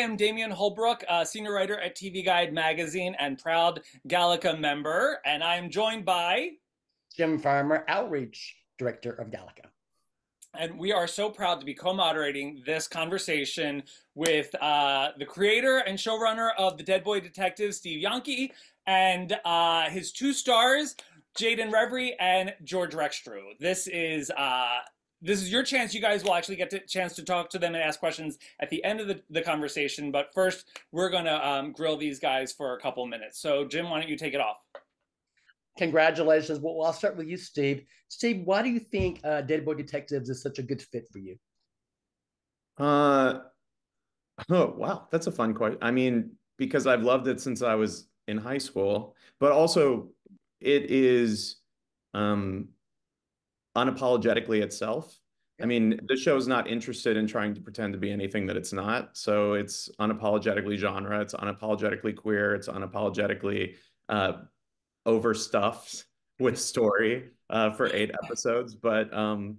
am Damian Holbrook, senior writer at TV Guide magazine and proud GALECA member, and I am joined by Jim Farmer, Outreach Director of GALECA. And we are so proud to be co-moderating this conversation with the creator and showrunner of The Dead Boy Detective, Steve Yockey, and his two stars, Jayden Revri and George Rexstrew. This is your chance. You guys will actually get the chance to talk to them and ask questions at the end of the conversation. But first, we're going to grill these guys for a couple minutes. So, Jim, why don't you take it off? Congratulations. Well, I'll start with you, Steve. Steve, why do you think Dead Boy Detectives is such a good fit for you? Oh, wow. That's a fun question. I mean, because I've loved it since I was in high school, but also it is unapologetically itself. I mean, the show is not interested in trying to pretend to be anything that it's not. So it's unapologetically genre. It's unapologetically queer. It's unapologetically overstuffed with story for 8 episodes. But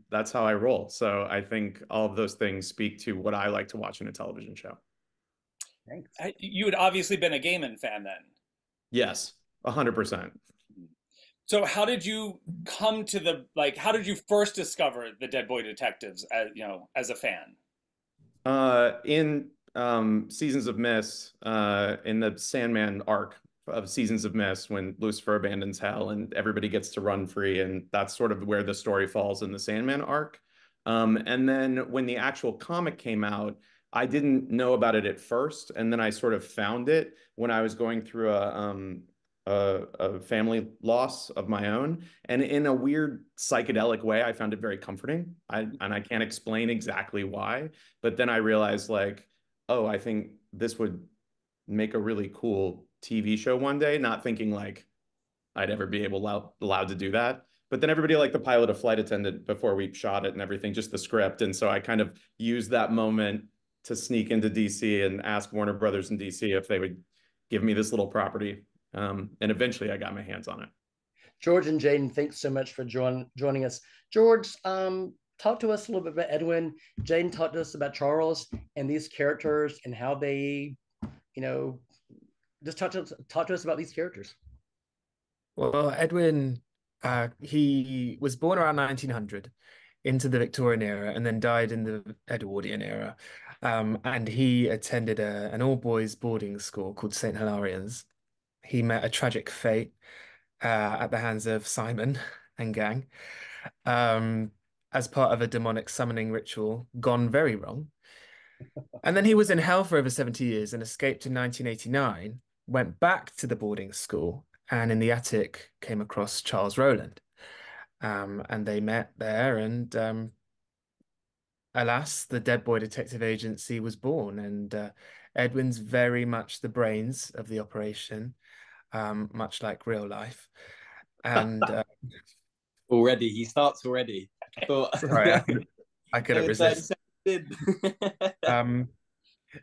that's how I roll. So I think all of those things speak to what I like to watch in a television show. Thanks. You had obviously been a Gaiman fan then. Yes, 100%. So how did you come to how did you first discover the Dead Boy Detectives as a fan? In Seasons of Mist, in the Sandman arc of Seasons of Mist, when Lucifer abandons hell and everybody gets to run free, and that's sort of where the story falls in the Sandman arc. And then when the actual comic came out, I didn't know about it at first, and then I sort of found it when I was going through a family loss of my own, and in a weird psychedelic way, I found it very comforting. And I can't explain exactly why, but then I realized oh, I think this would make a really cool TV show one day, not thinking I'd ever be allowed to do that. But then everybody liked the pilot of Flight Attendant before we shot it and everything, just the script. And so I kind of used that moment to sneak into DC and ask Warner Brothers in DC if they would give me this little property. And eventually I got my hands on it. George and Jayden, thanks so much for joining us. George, talk to us a little bit about Edwin. Jayden, talk to us about Charles and these characters and how they, just talk to us about these characters. Well, Edwin, he was born around 1900 into the Victorian era and then died in the Edwardian era. And he attended an all-boys boarding school called St. Hilarions. He met a tragic fate at the hands of Simon and gang as part of a demonic summoning ritual gone very wrong. And then he was in hell for over 70 years and escaped in 1989, went back to the boarding school, and in the attic came across Charles Rowland. And they met there, and alas, the Dead Boy Detective Agency was born, and Edwin's very much the brains of the operation. Much like real life. And already he starts already. Sorry, I couldn't resist.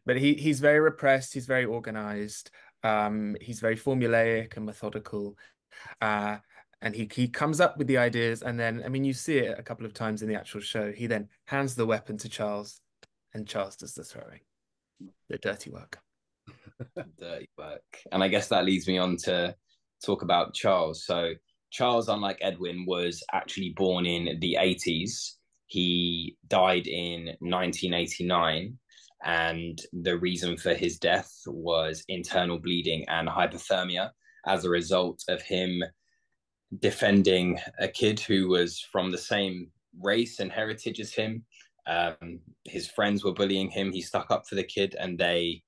But he's very repressed, he's very organized, he's very formulaic and methodical, and he comes up with the ideas, and then you see it a couple of times in the actual show. He then hands the weapon to Charles, and Charles does the throwing, the dirty work. Dirty work. And I guess that leads me on to talk about Charles. So Charles, unlike Edwin, was actually born in the 80s. He died in 1989, and the reason for his death was internal bleeding and hypothermia as a result of him defending a kid who was from the same race and heritage as him. His friends were bullying him. He stuck up for the kid, and they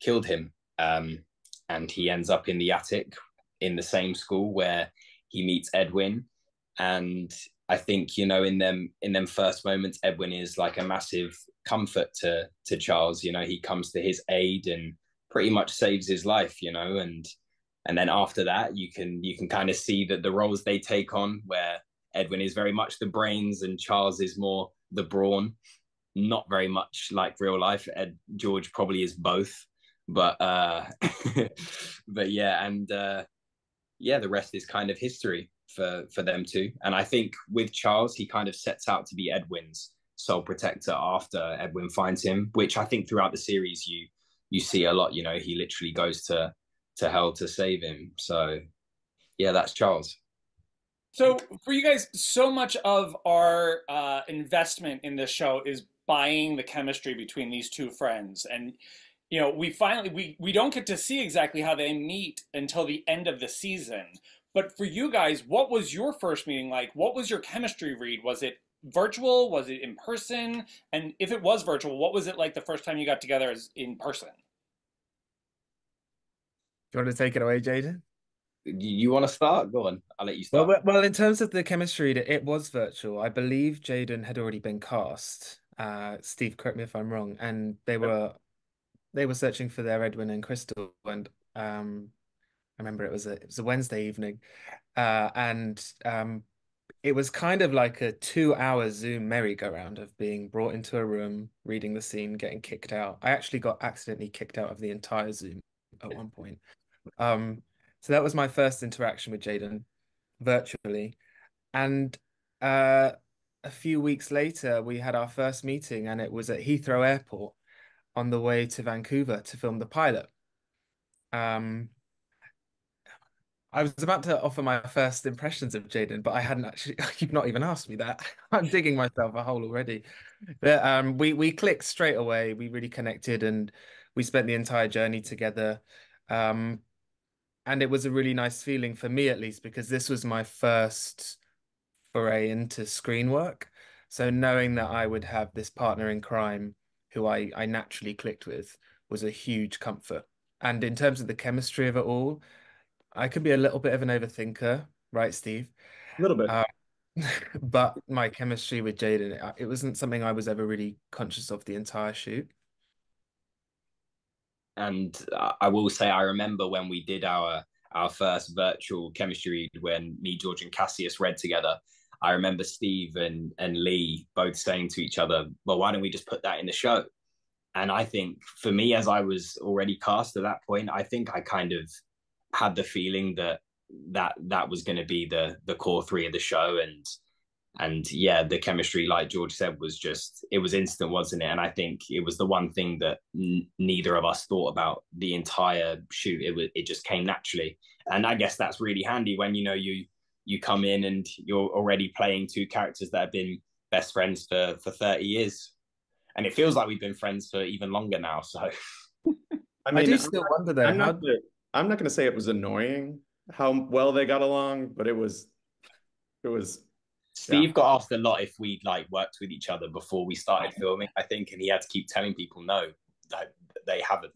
killed him, and he ends up in the attic in the same school where he meets Edwin. And I think in them first moments, Edwin is like a massive comfort to Charles. He comes to his aid and pretty much saves his life. And then after that, you can kind of see that the roles they take on, where Edwin is very much the brains and Charles is more the brawn. Not very much like real life. George probably is both. But yeah, and the rest is kind of history for them too. And I think with Charles, he kind of sets out to be Edwin's sole protector after Edwin finds him, which I think throughout the series you see a lot. You know, he literally goes to hell to save him. So yeah, that's Charles. So for you guys, so much of our investment in this show is buying the chemistry between these two friends, and you know, we don't get to see exactly how they meet until the end of the season. But for you guys, what was your first meeting like? What was your chemistry read? Was it virtual? Was it in person? And if it was virtual, what was it like the first time you got together as in person? Do you want to take it away, Jayden? You want to start? Go on. I'll let you Well, start. well, in terms of the chemistry, it was virtual. I believe Jayden had already been cast. Steve, correct me if I'm wrong. And they were searching for their Edwin and Crystal, and I remember it was a Wednesday evening, and it was kind of like a 2 hour Zoom merry-go-round of being brought into a room, reading the scene, getting kicked out. I actually got accidentally kicked out of the entire Zoom at one point. So that was my first interaction with Jayden virtually. And a few weeks later, we had our first meeting, and it was at Heathrow Airport on the way to Vancouver to film the pilot. I was about to offer my first impressions of Jayden, but I hadn't actually, you've not even asked me that. I'm digging myself a hole already. But we clicked straight away. We really connected, and we spent the entire journey together. And it was a really nice feeling for me, at least, because this was my first foray into screen work. So knowing that I would have this partner in crime who I naturally clicked with was a huge comfort. And in terms of the chemistry of it all, I could be a little bit of an overthinker, right, Steve? A little bit. But my chemistry with Jayden, it wasn't something I was ever really conscious of the entire shoot. And I will say, I remember when we did our first virtual chemistry read when me, George, and Kassius read together. I remember Steve and Lee both saying to each other, "Well, why don't we just put that in the show?" And I think for me, as I was already cast at that point, I think I kind of had the feeling that was going to be the core three of the show, and yeah, the chemistry, like George said, it was instant, wasn't it? And I think it was the one thing that neither of us thought about the entire shoot. It just came naturally, and I guess that's really handy when you come in and you're already playing two characters that have been best friends for 30 years, and it feels like we've been friends for even longer now. So I mean, I do still wonder though, I'm not going to say it was annoying how well they got along, but it was Steve got asked a lot if we'd like worked with each other before we started filming, I think, and he had to keep telling people no, that they haven't.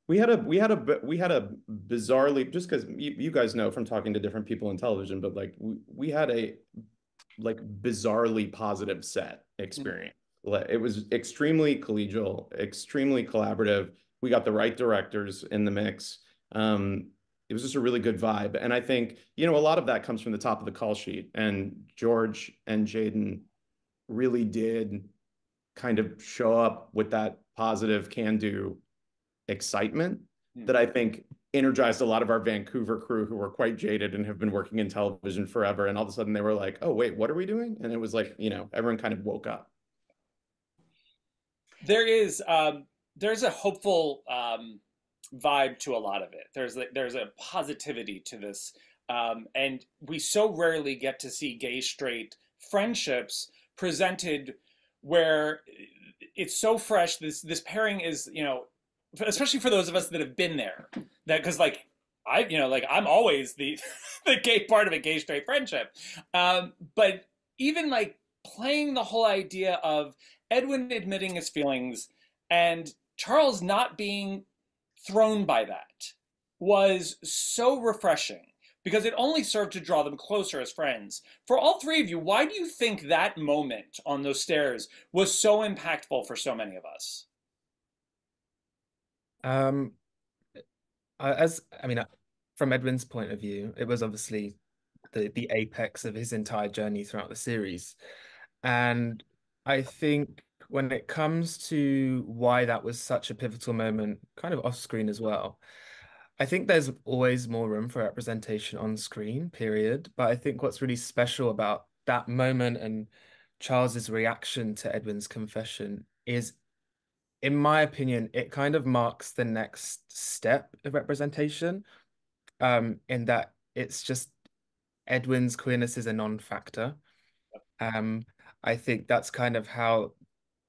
We had a bizarrely, just because you guys know from talking to different people in television, but like we had a like bizarrely positive set experience. It was extremely collegial, extremely collaborative. We got the right directors in the mix. It was just a really good vibe. And I think, a lot of that comes from the top of the call sheet. And George and Jayden really did kind of show up with that positive can-do excitement that I think energized a lot of our Vancouver crew who were quite jaded and have been working in television forever. And all of a sudden they were like, oh, wait, what are we doing? And it was like, everyone kind of woke up. There's a hopeful vibe to a lot of it. There's a positivity to this, and we so rarely get to see gay straight friendships presented where it's so fresh. This pairing is, especially for those of us that have been there, that because like I'm always the the gay part of a gay straight friendship, but even like playing the whole idea of Edwin admitting his feelings and Charles not being thrown by that was so refreshing because it only served to draw them closer as friends. For all three of you, why do you think that moment on those stairs was so impactful for so many of us? From Edwin's point of view, it was obviously the apex of his entire journey throughout the series. And I think when it comes to why that was such a pivotal moment, kind of off screen as well, I think there's always more room for representation on screen, period. But I think what's really special about that moment and Charles's reaction to Edwin's confession is in my opinion, it kind of marks the next step of representation, in that it's just Edwin's queerness is a non-factor. Um, I think that's kind of how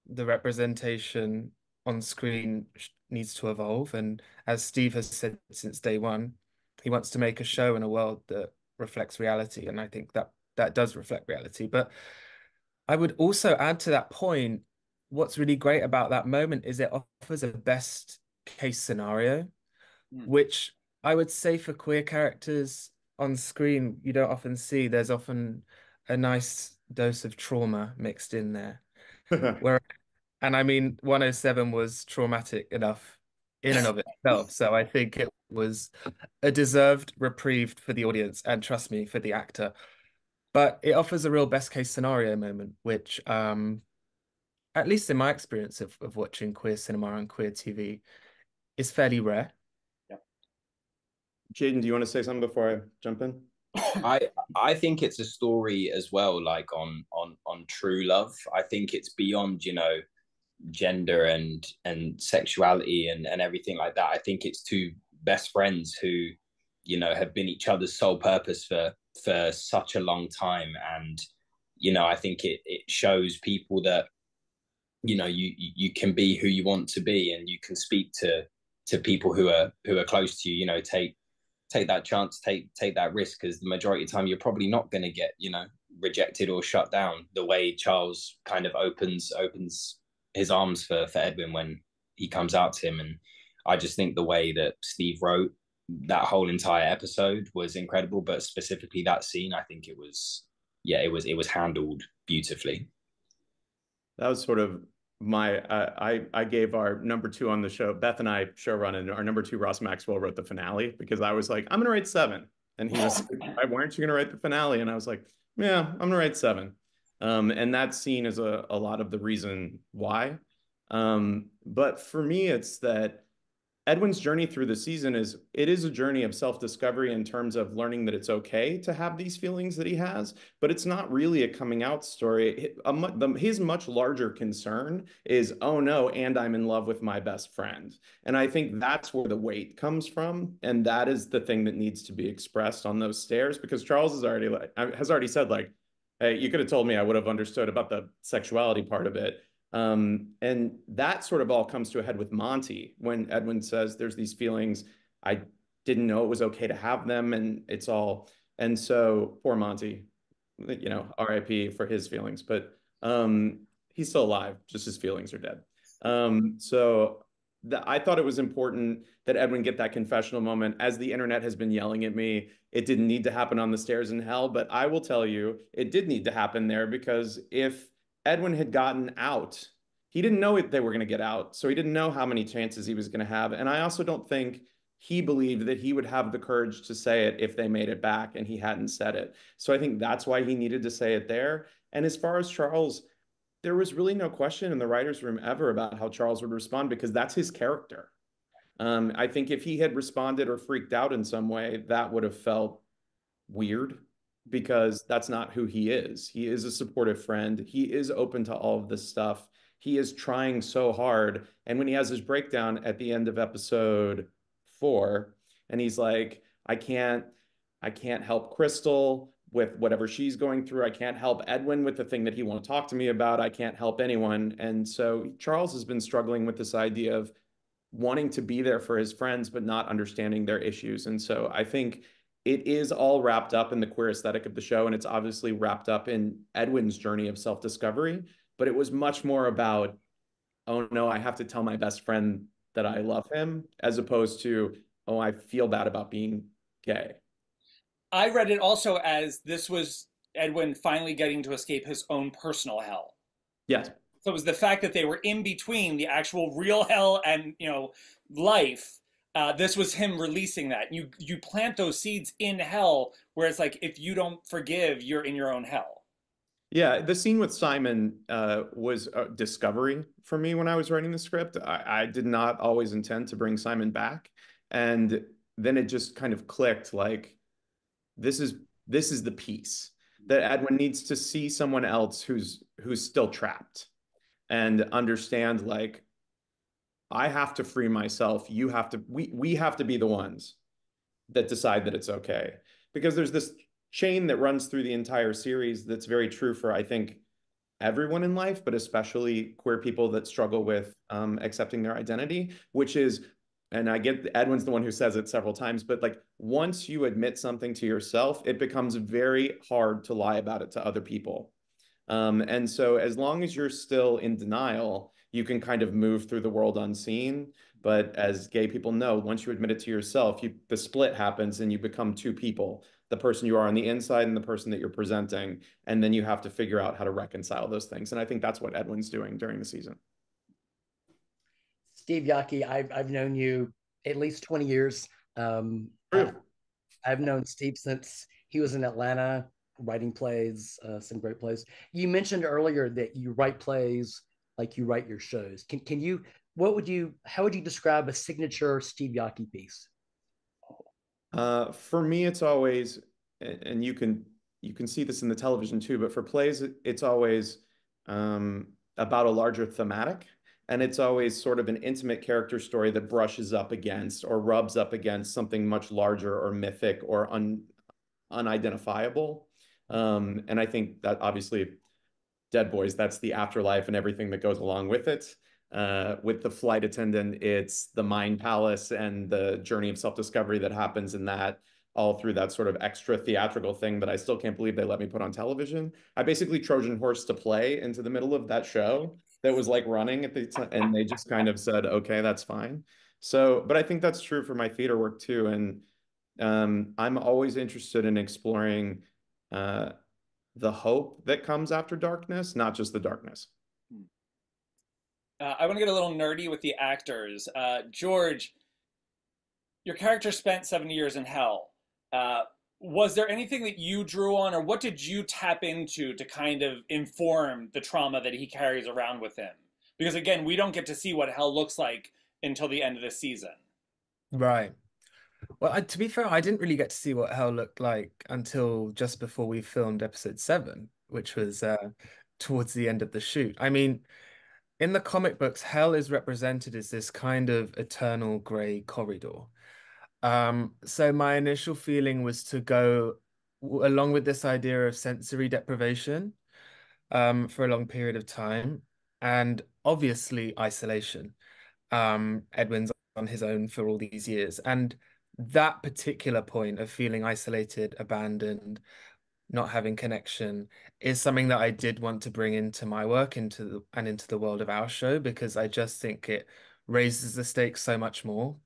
the representation on screen needs to evolve. And as Steve has said since day one, he wants to make a show in a world that reflects reality. And I think that that does reflect reality. But I would also add to that point, what's really great about that moment is it offers a best case scenario, which I would say for queer characters on screen, you don't often see. There's often a nice dose of trauma mixed in there. Where, and I mean, 107 was traumatic enough in and of itself. So I think it was a deserved reprieve for the audience and trust me, for the actor. But it offers a real best case scenario moment, which at least in my experience of watching queer cinema and queer TV, is fairly rare. Jayden, do you want to say something before I jump in? I think it's a story as well, like on true love. I think it's beyond, you know, gender and sexuality and everything like that. I think it's two best friends who, you know, have been each other's sole purpose for such a long time. And, you know, I think it shows people that, you know, you can be who you want to be, and you can speak to people who are close to you. You know, take that chance, take that risk, because the majority of the time you're probably not going to get, you know, rejected or shut down the way Charles kind of opens his arms for Edwin when he comes out to him. And I just think the way that Steve wrote that whole entire episode was incredible, but specifically that scene, I think it was handled beautifully. That was sort of my I gave our number 2 on the show, Beth and I showrun, and our number 2 Ross Maxwell wrote the finale, because I was like, I'm gonna write 7, and he was like, why aren't you gonna write the finale? And I was like, yeah, I'm gonna write 7. And that scene is a lot of the reason why. But for me, it's that Edwin's journey through the season is a journey of self-discovery in terms of learning that it's okay to have these feelings that he has, but it's not really a coming out story. His much larger concern is, oh no, and I'm in love with my best friend. And I think that's where the weight comes from. And that is the thing that needs to be expressed on those stairs, because Charles has already said, like, hey, you could have told me, I would have understood about the sexuality part of it. And that sort of all comes to a head with Monty when Edwin says there's these feelings. I didn't know it was okay to have them, and it's all. And so poor Monty, you know, RIP for his feelings, but he's still alive, just his feelings are dead. I thought it was important that Edwin get that confessional moment. As the internet has been yelling at me, it didn't need to happen on the stairs in hell, but I will tell you, it did need to happen there, because if Edwin had gotten out, he didn't know they were going to get out, so he didn't know how many chances he was going to have. And I also don't think he believed that he would have the courage to say it if they made it back, and he hadn't said it. So I think that's why he needed to say it there. And as far as Charles, there was really no question in the writer's room ever about how Charles would respond, because that's his character. I think if he had responded or freaked out in some way, that would have felt weird, because that's not who he is. He is a supportive friend. He is open to all of this stuff. He is trying so hard. And when he has his breakdown at the end of episode 4, and he's like, I can't help Crystal with whatever she's going through. I can't help Edwin with the thing that he won't talk to me about. I can't help anyone. And so Charles has been struggling with this idea of wanting to be there for his friends, but not understanding their issues. And so I think it is all wrapped up in the queer aesthetic of the show, and it's obviously wrapped up in Edwin's journey of self-discovery, but it was much more about, oh no, I have to tell my best friend that I love him, as opposed to, oh, I feel bad about being gay. I read it also as this was Edwin finally getting to escape his own personal hell. Yes. So it was the fact that they were in between the actual real hell and, you know, life. This was him releasing that. You plant those seeds in hell, where it's like, if you don't forgive, you're in your own hell. Yeah, the scene with Simon was a discovery for me when I was writing the script. I did not always intend to bring Simon back. And then it just kind of clicked, like, this is the piece that Edwin needs to see someone else who's still trapped, and understand, like, I have to free myself. You have to, we have to be the ones that decide that it's okay. Because there's this chain that runs through the entire series that's very true for, I think, everyone in life, but especially queer people that struggle with accepting their identity, which is, and I get Edwin's the one who says it several times, but like once you admit something to yourself, it becomes very hard to lie about it to other people. And so as long as you're still in denial, you can kind of move through the world unseen. But as gay people know, once you admit it to yourself, the split happens and you become two people, the person you are on the inside and the person that you're presenting. And then you have to figure out how to reconcile those things. And I think that's what Edwin's doing during the season. Steve Yockey, I've known you at least 20 years. I've known Steve since he was in Atlanta writing plays, some great plays. You mentioned earlier that you write plays like you write your shows. Can you, how would you describe a signature Steve Yockey piece? For me, it's always, and you can see this in the television too, but for plays, it's always about a larger thematic. And it's always sort of an intimate character story that brushes up against or rubs up against something much larger or mythic or unidentifiable. And I think that obviously Dead Boys, that's the afterlife and everything that goes along with it. With the Flight Attendant, it's the mind palace and the journey of self-discovery that happens in that, all through that sort of extra theatrical thing that I still can't believe they let me put on television. I basically Trojan horse to play into the middle of that show that was like running at the time, and they just kind of said, okay, that's fine. So, but I think that's true for my theater work too. And I'm always interested in exploring the hope that comes after darkness, not just the darkness. I want to get a little nerdy with the actors. George, your character spent 70 years in hell. Was there anything that you drew on, or what did you tap into to kind of inform the trauma that he carries around with him? Because again, we don't get to see what hell looks like until the end of the season. Right. Well, to be fair, I didn't really get to see what hell looked like until just before we filmed episode 7, which was towards the end of the shoot. I mean, in the comic books, hell is represented as this kind of eternal gray corridor. So my initial feeling was to go along with this idea of sensory deprivation for a long period of time, and obviously isolation. Edwin's on his own for all these years, and that particular point of feeling isolated, abandoned, not having connection is something that I did want to bring into my work, into the world of our show, because I just think it raises the stakes so much more.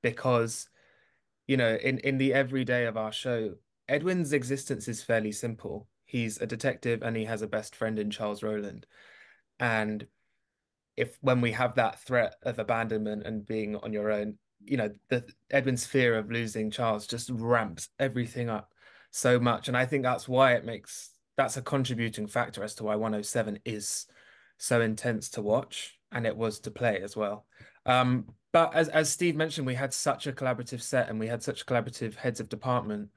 Because, you know, in the everyday of our show, Edwin's existence is fairly simple. He's a detective and he has a best friend in Charles Rowland. And when we have that threat of abandonment and being on your own, you know, Edwin's fear of losing Charles just ramps everything up so much. And I think that's why that's a contributing factor as to why 107 is so intense to watch, and it was to play as well. But as Steve mentioned, we had such a collaborative set and we had such collaborative heads of department.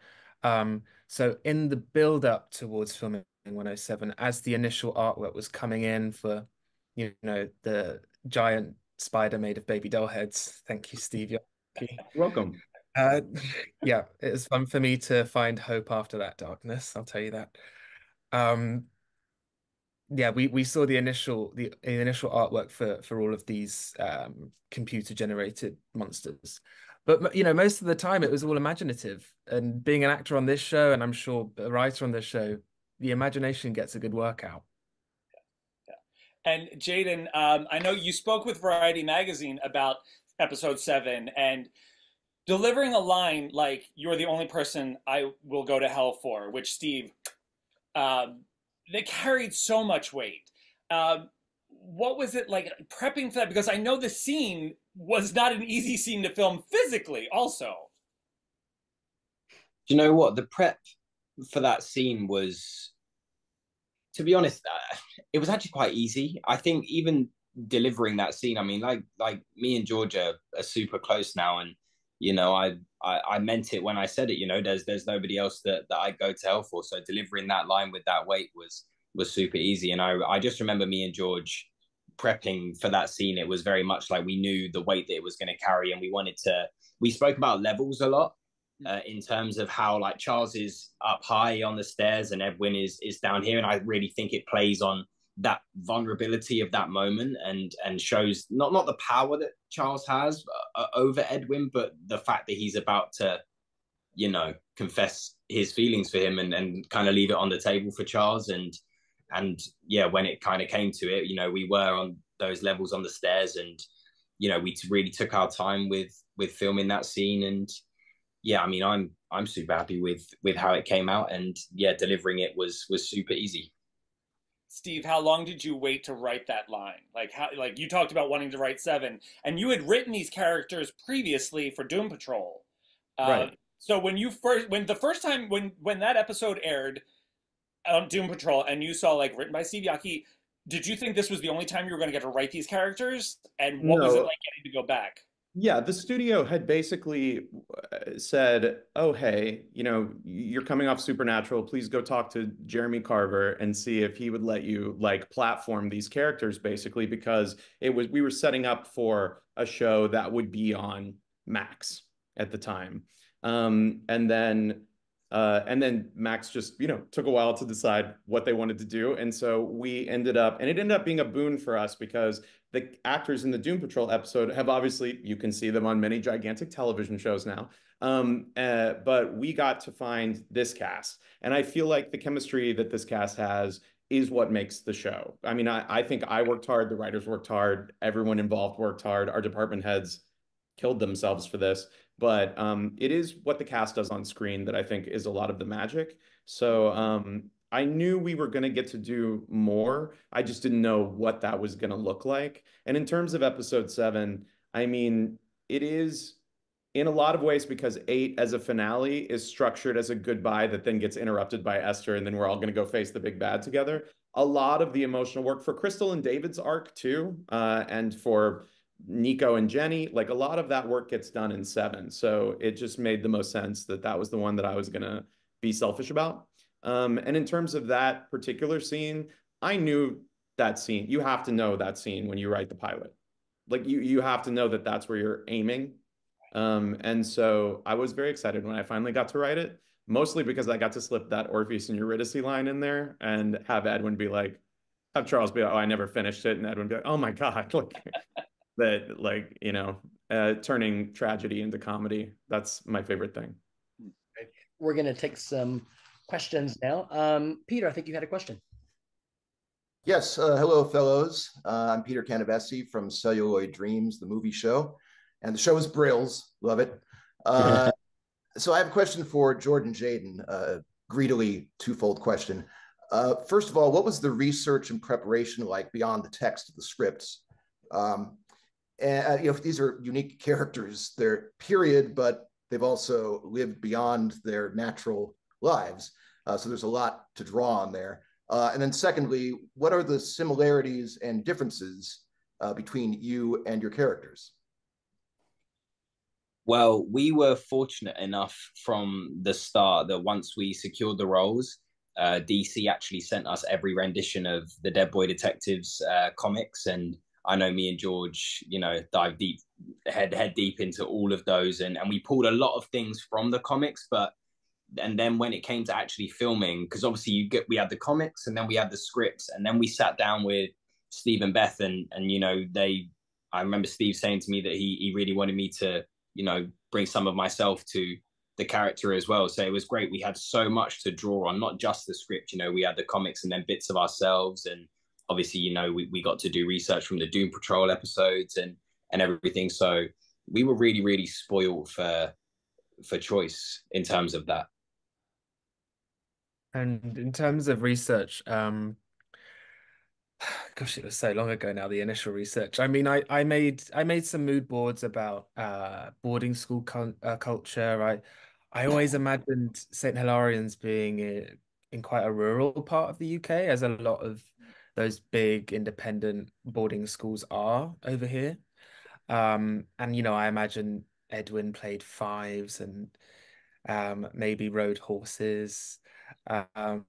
So in the build up towards filming 107, as the initial artwork was coming in for, you know, the giant spider made of baby doll heads. Thank you, Steve Yockey. Welcome. Yeah, it was fun for me to find hope after that darkness, I'll tell you that. Yeah, we saw the initial artwork for all of these computer generated monsters. But you know, most of the time it was all imaginative. And being an actor on this show, and I'm sure a writer on this show, the imagination gets a good workout. And Jayden, I know you spoke with Variety Magazine about episode 7, and delivering a line like "You're the only person I will go to hell for," which Steve, they carried so much weight. What was it like prepping for that? Because I know the scene was not an easy scene to film physically also. Do you know what? The prep for that scene was, to be honest, it was actually quite easy. I think even delivering that scene, I mean, like me and Georgia are super close now, and you know, I meant it when I said it. You know, there's nobody else that I go to hell for. So delivering that line with that weight was super easy. And I just remember me and George prepping for that scene, it was very much like we knew the weight that it was going to carry, and we spoke about levels a lot. In terms of how like Charles is up high on the stairs and Edwin is down here, and I really think it plays on that vulnerability of that moment and shows not the power that Charles has over Edwin, but the fact that he's about to, you know, confess his feelings for him and kind of leave it on the table for Charles. And yeah, when it kind of came to it, you know, we were on those levels on the stairs, and you know, we really took our time with filming that scene. And yeah, I mean, I'm super happy with how it came out, and yeah, delivering it was super easy. Steve, how long did you wait to write that line? Like you talked about wanting to write 7, and you had written these characters previously for Doom Patrol. Right. So when the first time when that episode aired on Doom Patrol, and you saw like written by Steve Yockey, did you think this was the only time you were going to get to write these characters? And what was it like getting to go back? Yeah, the studio had basically said, "Oh, hey, you know, you're coming off Supernatural. Please go talk to Jeremy Carver and see if he would let you like platform these characters, basically, because we were setting up for a show that would be on Max at the time, and then Max just, you know, took a while to decide what they wanted to do, and so it ended up being a boon for us because the actors in the Doom Patrol episode have obviously, you can see them on many gigantic television shows now. But we got to find this cast. And I feel like the chemistry that this cast has is what makes the show. I mean, I think I worked hard, the writers worked hard, everyone involved worked hard, our department heads killed themselves for this. But it is what the cast does on screen that I think is a lot of the magic. So I knew we were going to get to do more. I just didn't know what that was going to look like. And in terms of episode 7, I mean, it is in a lot of ways because 8 as a finale is structured as a goodbye that then gets interrupted by Esther, and then we're all going to go face the big bad together. A lot of the emotional work for Crystal and David's arc too, and for Nico and Jenny, like a lot of that work gets done in 7. So it just made the most sense that that was the one that I was going to be selfish about. And in terms of that particular scene, I knew that scene. You have to know that scene when you write the pilot. Like you have to know that that's where you're aiming. And so I was very excited when I finally got to write it, mostly because I got to slip that Orpheus and Eurydice line in there and have Edwin be like, have Charles be like, oh, I never finished it. And Edwin be like, oh my God, like that, like, you know, turning tragedy into comedy. That's my favorite thing. We're going to take some questions now. Peter, I think you had a question. Yes. Hello, fellows. I'm Peter Canavese from Celluloid Dreams, the movie show. And the show is Brills. Love it. So I have a question for George and Jayden, greedily twofold question. First of all, what was the research and preparation like beyond the text of the scripts? And you know, these are unique characters, they're period, but they've also lived beyond their natural lives. So there's a lot to draw on there. And then secondly, what are the similarities and differences between you and your characters? Well, we were fortunate enough from the start that once we secured the roles, DC actually sent us every rendition of the Dead Boy Detectives comics. And I know me and George, you know, dive deep, head deep into all of those. And we pulled a lot of things from the comics, and then when it came to actually filming, because obviously we had the comics and then we had the scripts, and then we sat down with Steve and Beth, and you know, I remember Steve saying to me that he really wanted me to, you know, bring some of myself to the character as well. So it was great. We had so much to draw on, not just the script, you know, we had the comics and then bits of ourselves. And obviously, you know, we got to do research from the Doom Patrol episodes and everything. So we were really, really spoiled for choice in terms of that. And in terms of research, gosh, it was so long ago now, the initial research. I mean, I made some mood boards about boarding school culture. I always imagined St. Hilarions being in quite a rural part of the UK, as a lot of those big independent boarding schools are over here. And you know, I imagine Edwin played fives and maybe rode horses. And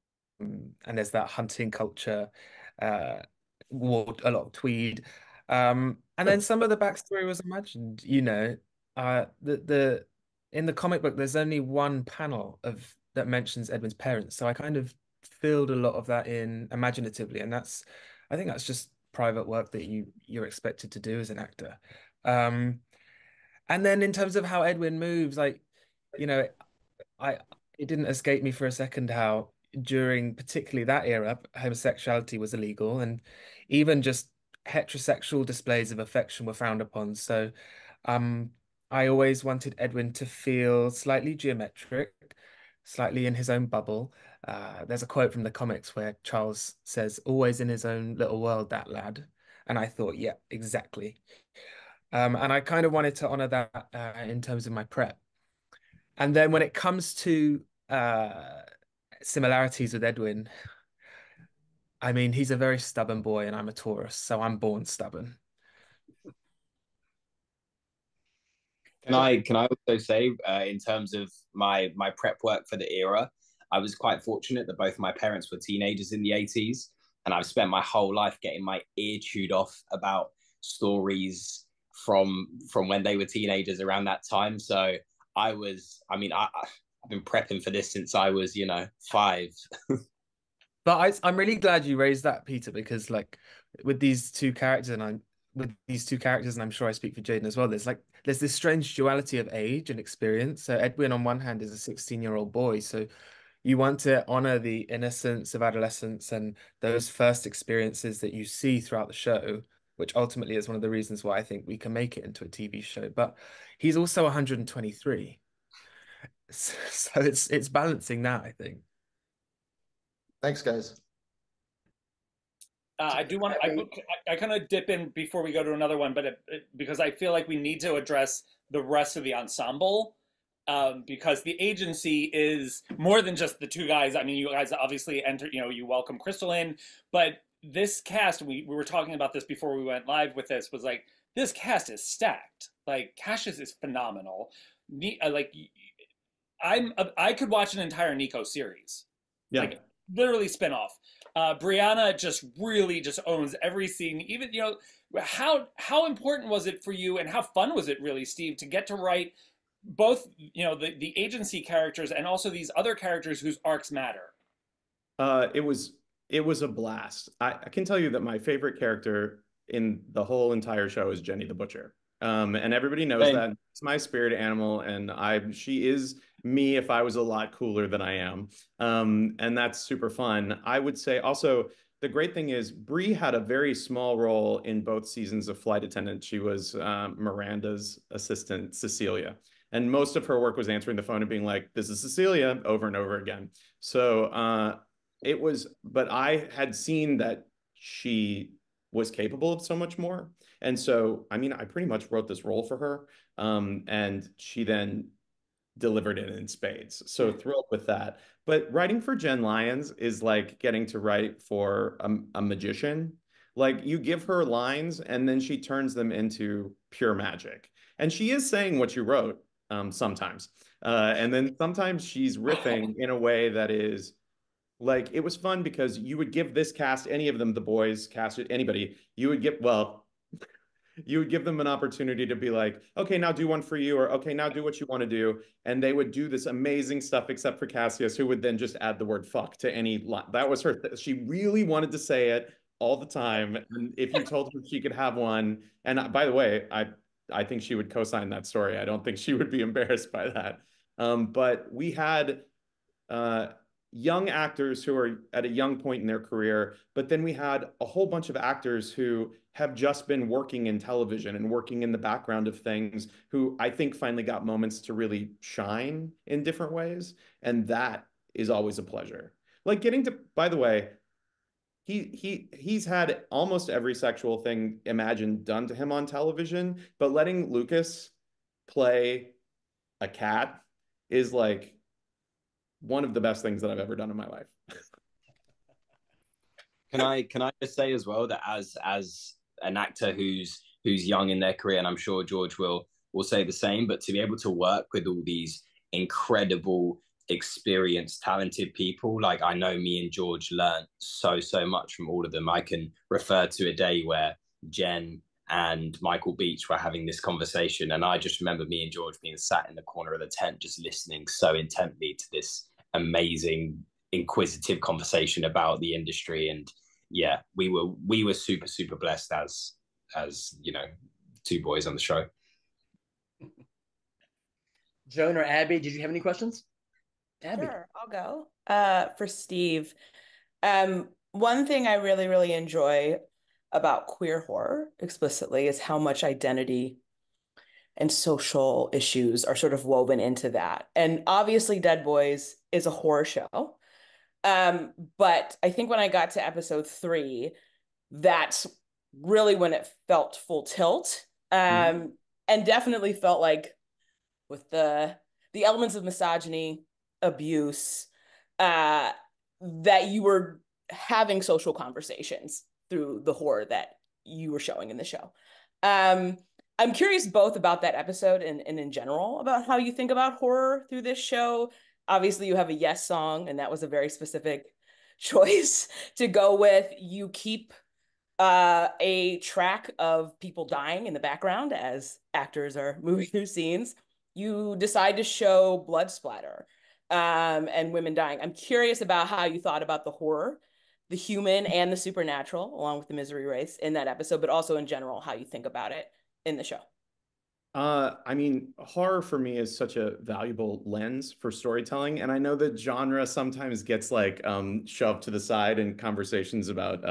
there's that hunting culture. wore a lot of tweed. And then some of the backstory was imagined, the in the comic book, there's only one panel that mentions Edwin's parents. So I kind of filled a lot of that in imaginatively. And I think that's just private work that you're expected to do as an actor. And then in terms of how Edwin moves, like, I it didn't escape me for a second how during particularly that era, homosexuality was illegal, and even just heterosexual displays of affection were frowned upon. So um I always wanted Edwin to feel slightly geometric, slightly in his own bubble. There's a quote from the comics where Charles says, "Always in his own little world, that lad." And I thought, yeah, exactly. And I kind of wanted to honor that in terms of my prep. And then when it comes to similarities with Edwin, I mean, he's a very stubborn boy and I'm a Taurus, so I'm born stubborn. Can I also say, in terms of my prep work for the era, I was quite fortunate that both my parents were teenagers in the 80s, and I've spent my whole life getting my ear chewed off about stories from when they were teenagers around that time. So I've been prepping for this since I was, 5. But I'm really glad you raised that, Peter, because like with these two characters, and I'm sure I speak for Jayden as well, there's this strange duality of age and experience. So Edwin on one hand is a 16-year-old boy, so you want to honor the innocence of adolescence and those first experiences that you see throughout the show, which ultimately is one of the reasons why I think we can make it into a TV show. But he's also 123. So it's balancing that, I think. Thanks, guys. I do want to. I kind of dip in before we go to another one, but because I feel like we need to address the rest of the ensemble, because the agency is more than just the two guys. I mean, you guys obviously enter. You welcome Crystal in, but this cast. We were talking about this before we went live with this. Was like this cast is stacked. Like Kassius is phenomenal. I could watch an entire Nico series. Yeah. Like literally spinoff. Briana just really just owns every scene. Even how important was it for you, and how fun was it really, Steve, to get to write both the agency characters and also these other characters whose arcs matter? It was a blast. I can tell you that my favorite character in the whole entire show is Jenny the Butcher. And everybody knows that it's my spirit animal, and she is me if I was a lot cooler than I am. And that's super fun. I would say also the great thing is Bree had a very small role in both seasons of Flight Attendant. She was Miranda's assistant, Cecilia. And most of her work was answering the phone and being like, "This is Cecilia," over and over again. So but I had seen that she was capable of so much more. And so, I mean, I pretty much wrote this role for her. And she then delivered it in spades. So thrilled with that. But writing for Jenn Lyons is like getting to write for a magician. Like you give her lines and then she turns them into pure magic. And she is saying what you wrote sometimes. And then sometimes she's riffing in a way that is like, it was fun because you would give this cast, any of them, the boys, cast it, anybody, you would give them an opportunity to be like, "Okay, now do one for you," or "Okay, now do what you want to do." And they would do this amazing stuff, except for Kassius, who would then just add the word "fuck" to any line. That was her. She really wanted to say it all the time. And if you told her she could have one, and by the way, I think she would co-sign that story. I don't think she would be embarrassed by that. But we had young actors who are at a young point in their career, but then we had a whole bunch of actors who have just been working in television and working in the background of things, who I think finally got moments to really shine in different ways. And that is always a pleasure. Like getting to, by the way, he's had almost every sexual thing imagined done to him on television, but letting Lukas play a cat is like one of the best things that I've ever done in my life. Can I just say as well that as an actor who's young in their career, and I'm sure George will say the same, but to be able to work with all these incredible experienced, talented people. Like, I know me and George learned so much from all of them. I can refer to a day where Jenn and Michael Beach were having this conversation, and I just remember me and George being sat in the corner of the tent just listening so intently to this amazing, inquisitive conversation about the industry. And yeah, we were super blessed as you know, two boys on the show. Joan or Abby, did you have any questions? Abby. Sure, I'll go. For Steve, one thing I really enjoy about queer horror explicitly is how much identity and social issues are sort of woven into that. And obviously Dead Boys is a horror show. But I think when I got to episode 3, that's really when it felt full tilt. And definitely felt like with the elements of misogyny, abuse, that you were having social conversations through the horror that you were showing in the show. I'm curious both about that episode and in general about how you think about horror through this show. Obviously, you have a Yes song, and that was a very specific choice to go with. You keep a track of people dying in the background as actors are moving through scenes. You decide to show blood splatter and women dying. I'm curious about how you thought about the horror, the human and the supernatural, along with the misery race in that episode, but also in general, how you think about it in the show. I mean, horror for me is such a valuable lens for storytelling. And I know that genre sometimes gets like shoved to the side in conversations about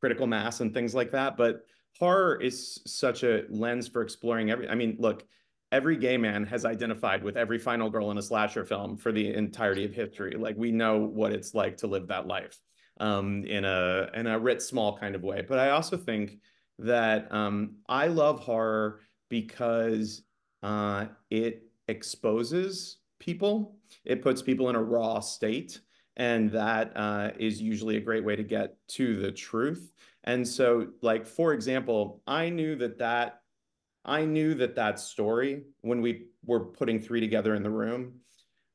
critical mass and things like that. But horror is such a lens for exploring I mean, look, every gay man has identified with every final girl in a slasher film for the entirety of history. Like, we know what it's like to live that life in a writ small kind of way. But I also think that I love horror because it exposes people. It puts people in a raw state. And that is usually a great way to get to the truth. And so, like, for example, I knew that story when we were putting 3 together in the room.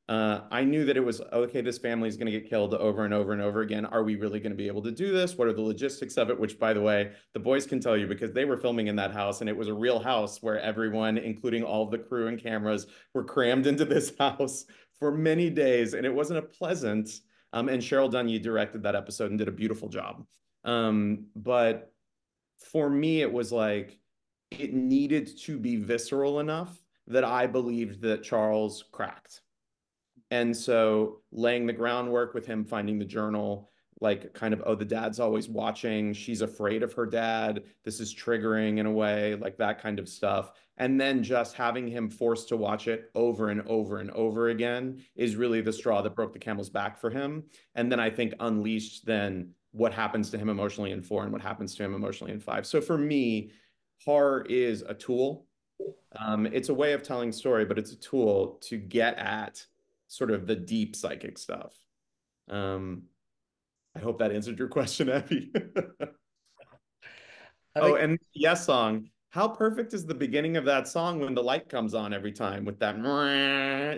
I knew that it was, okay, this family is going to get killed over and over and over again. Are we really going to be able to do this? What are the logistics of it? Which, by the way, the boys can tell you because they were filming in that house, and it was a real house where everyone, including all of the crew and cameras, were crammed into this house for many days. And it wasn't a pleasant, and Cheryl Dunye directed that episode and did a beautiful job. But for me, it was like, it needed to be visceral enough that I believed that Charles cracked. And so laying the groundwork with him finding the journal, like kind of, oh, the dad's always watching. She's afraid of her dad. This is triggering in a way, like that kind of stuff. And then just having him forced to watch it over and over and over again is really the straw that broke the camel's back for him. And then I think unleashed then what happens to him emotionally in 4 and what happens to him emotionally in 5. So for me, horror is a tool. It's a way of telling story, but it's a tool to get at sort of the deep psychic stuff. I hope that answered your question, Abby. Oh, and Yes song. How perfect is the beginning of that song when the light comes on every time with that?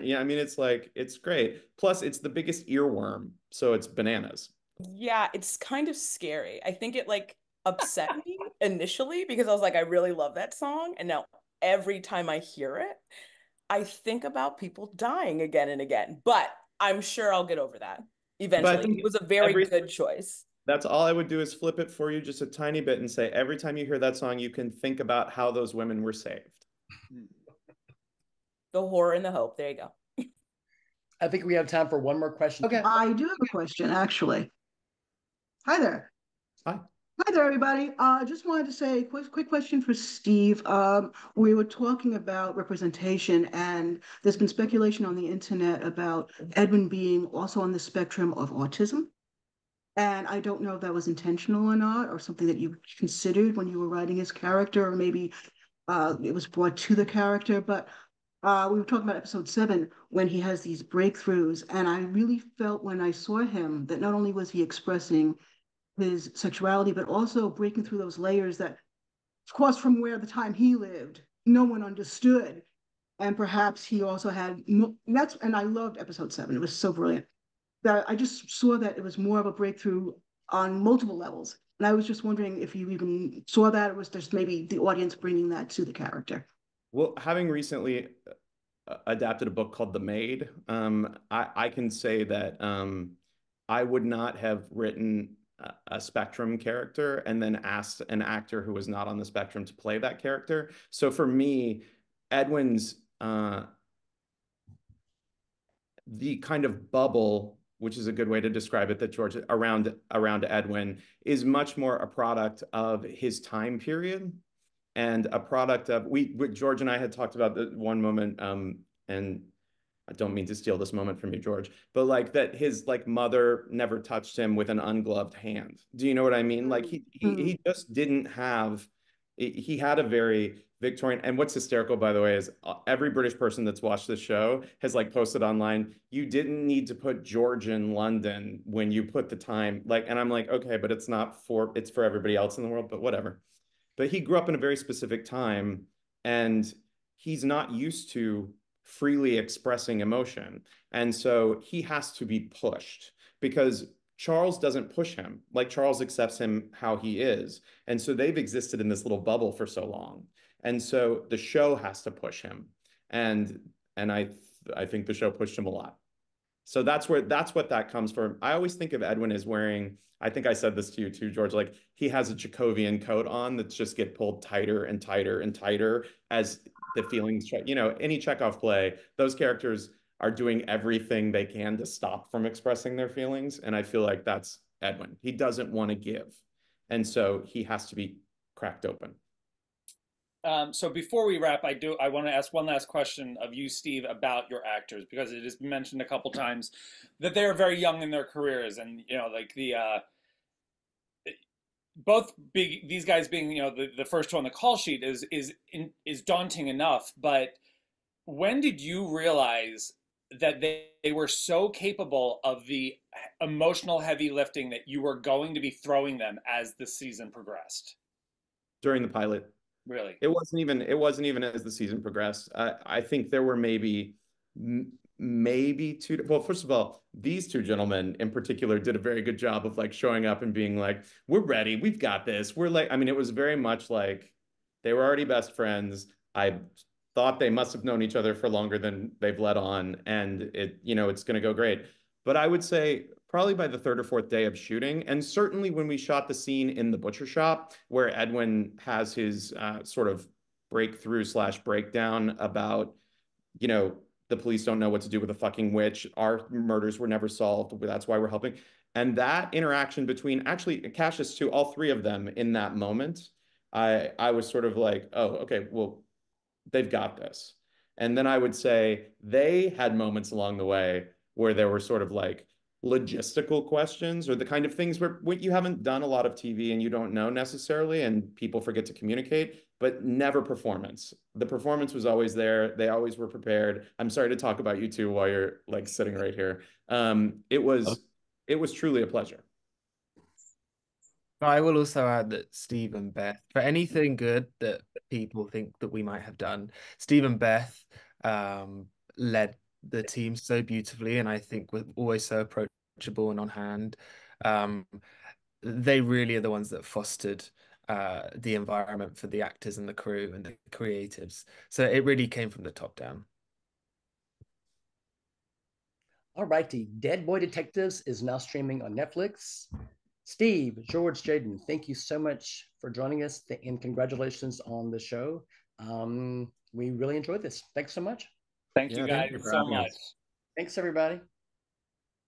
Yeah, I mean, it's like, it's great. Plus, it's the biggest earworm, so it's bananas. Yeah, it's kind of scary. I think it like upset me initially because I was like, I really love that song. And now every time I hear it, I think about people dying again and again. But I'm sure I'll get over that eventually. It was a very good choice. That's all I would do is flip it for you just a tiny bit and say, every time you hear that song, you can think about how those women were saved. The horror and the hope. There you go. I think we have time for one more question. Okay. I do have a question, actually. Hi there. Hi. Hi there, everybody. I just wanted to say a quick question for Steve. We were talking about representation, and there's been speculation on the internet about Edwin being also on the spectrum of autism. And I don't know if that was intentional or not, or something that you considered when you were writing his character, or maybe it was brought to the character. But we were talking about episode 7 when he has these breakthroughs, and I really felt when I saw him that not only was he expressing his sexuality, but also breaking through those layers that, of course, from where the time he lived, no one understood. And perhaps he also had and I loved episode 7. It was so brilliant that I just saw that it was more of a breakthrough on multiple levels. And I was just wondering if you even saw that, or was just maybe the audience bringing that to the character? Well, having recently adapted a book called The Maid, I can say that I would not have written a spectrum character and then asked an actor who was not on the spectrum to play that character. So for me, Edwin's the kind of bubble, which is a good way to describe it, that George around Edwin is much more a product of his time period and a product of George and I had talked about the one moment, and I don't mean to steal this moment from you, George, but like that his like mother never touched him with an ungloved hand. Do you know what I mean? Like he just didn't have. He had a very Victorian, and what's hysterical, by the way, is every British person that's watched the show has like posted online, you didn't need to put George in London when you put the time, like, and I'm like, okay, but it's for everybody else in the world, but whatever. But he grew up in a very specific time, and he's not used to freely expressing emotion. And so he has to be pushed because Charles doesn't push him. Like Charles accepts him how he is. And so they've existed in this little bubble for so long. And so the show has to push him. And I think the show pushed him a lot. So that's what that comes from. I always think of Edwin as wearing, I think I said this to you too, George, like he has a Jacobian coat on that's just get pulled tighter and tighter and tighter as the feelings, you know, any Chekhov play, those characters are doing everything they can to stop from expressing their feelings. And I feel like that's Edwin. He doesn't want to give. And so he has to be cracked open. So before we wrap, I want to ask one last question of you, Steve, about your actors, because it has been mentioned a couple times that they are very young in their careers, and you know, like these guys being, you know, the first two on the call sheet is daunting enough. But when did you realize that they were so capable of the emotional heavy lifting that you were going to be throwing them as the season progressed? During the pilot. Really? It wasn't even as the season progressed. I think there were maybe two. Well, first of all, these two gentlemen in particular did a very good job of like showing up and being like, we're ready. We've got this. We're like, I mean, it was very much like they were already best friends. I thought they must have known each other for longer than they've let on. And it's going to go great. But I would say probably by the third or fourth day of shooting, and certainly when we shot the scene in the butcher shop where Edwin has his sort of breakthrough / breakdown about, the police don't know what to do with a fucking witch. Our murders were never solved. That's why we're helping. And that interaction between actually Kassius too, all three of them in that moment, I was sort of like, oh, okay, well, they've got this. And then I would say they had moments along the way where there were sort of like logistical questions or the kind of things where you haven't done a lot of TV and you don't know necessarily, and people forget to communicate, but never performance. The performance was always there. They always were prepared. I'm sorry to talk about you two while you're like sitting right here. It was truly a pleasure. I will also add that Steve and Beth, for anything good that people think that we might have done, Steve and Beth led the team so beautifully, and I think we're always so approachable and on hand. They really are the ones that fostered the environment for the actors and the crew and the creatives. So it really came from the top down. All righty, Dead Boy Detectives is now streaming on Netflix. Steve, George, Jayden, thank you so much for joining us, and congratulations on the show. We really enjoyed this. Thanks so much. Thank you guys so much. Thanks, everybody.